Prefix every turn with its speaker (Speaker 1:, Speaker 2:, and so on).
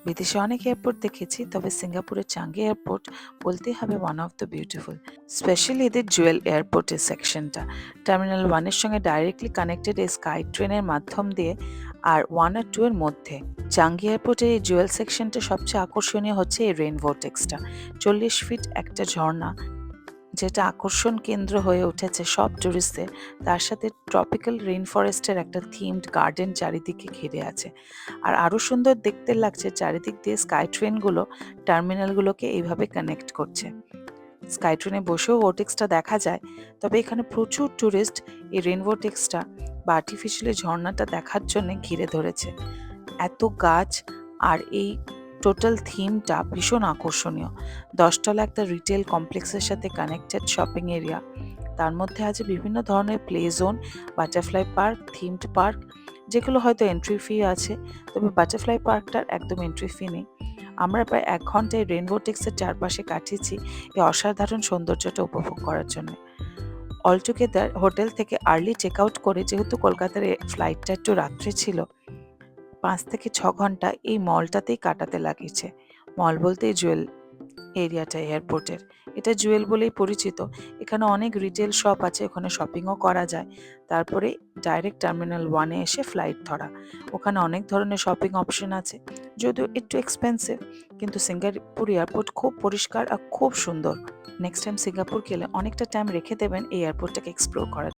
Speaker 1: বিদেশে অনেক এয়ারপোর্ট দেখেছি, তবে সিঙ্গাপুরের চাঙ্গি এয়ারপোর্ট বলতেই হবে one of the beautiful. Specially এদের জুয়েল এয়ারপোর্টের সেকশনটা টার্মিনাল 1-এর সঙ্গে ডাইরেক্টলি কানেক্টেড এই স্কাই ট্রেনের মাধ্যম দিয়ে, আর 1 আর 2 এর মধ্যে। চাঙ্গি এয়ারপোর্টের এই জুয়েল সেকশনটা সবচেয়ে আকর্ষণীয় হচ্ছে এই রেইন ভোর্টেক্সটা। 40 ফিট একটা ঝর্ণা, যেটা আকর্ষণ কেন্দ্র হয়ে উঠেছে সব ট্যুরিস্টদের। তার সাথে ট্রপিক্যাল রেইন ফরেস্টের একটা থিমড গার্ডেন চারিদিকে ঘিরে আছে। আর আরও সুন্দর দেখতে লাগছে চারিদিক দিয়ে স্কাই ট্রেনগুলো টার্মিনালগুলোকে এইভাবে কানেক্ট করছে। স্কাই ট্রেনে বসেও ভোর্টেক্সটা দেখা যায়, তবে এখানে প্রচুর ট্যুরিস্ট এই রেইন ভোর্টেক্সটা বা আর্টিফিশিয়ালি ঝর্ণাটা দেখার জন্য ঘিরে ধরেছে। এত গাছ আর এই টোটাল থিমটা ভীষণ আকর্ষণীয়। 10 তলা একটা রিটেল কমপ্লেক্সের সাথে কানেক্টেড শপিং এরিয়া, তার মধ্যে আছে বিভিন্ন ধরনের play zone, butterfly park, themed park, যেগুলো হয়তো এন্ট্রি ফি আছে, তবে বাটারফ্লাই পার্কটার একদম এন্ট্রি ফি নেই। আমরা প্রায় 1 ঘন্টা এই রেইন ভোর্টেক্সের চারপাশে কাটিয়েছি এই অসাধারণ সৌন্দর্যটা উপভোগ করার জন্য। অলটুগেদার হোটেল থেকে আর্লি চেক আউট করে, যেহেতু কলকাতার ফ্লাইটটা একটু রাত্রে ছিল, 5 থেকে 6 ঘন্টা এই মলটাতেই কাটাতে লাগিয়েছে। মল বলতে জুয়েল এরিয়াটা এয়ারপোর্টের, এটা জুয়েল বলেই পরিচিত। এখানে অনেক রিটেল শপ আছে, ওখানে শপিংও করা যায়। তারপরে ডাইরেক্ট টার্মিনাল 1-এ এসে ফ্লাইট ধরা। ওখানে অনেক ধরনের শপিং অপশন আছে, যদিও একটু এক্সপেন্সিভ, কিন্তু সিঙ্গাপুর এয়ারপোর্ট খুব পরিষ্কার আর খুব সুন্দর। নেক্সট টাইম সিঙ্গাপুর গেলে অনেকটা টাইম রেখে দেবেন এই এয়ারপোর্টটাকে এক্সপ্লোর করার।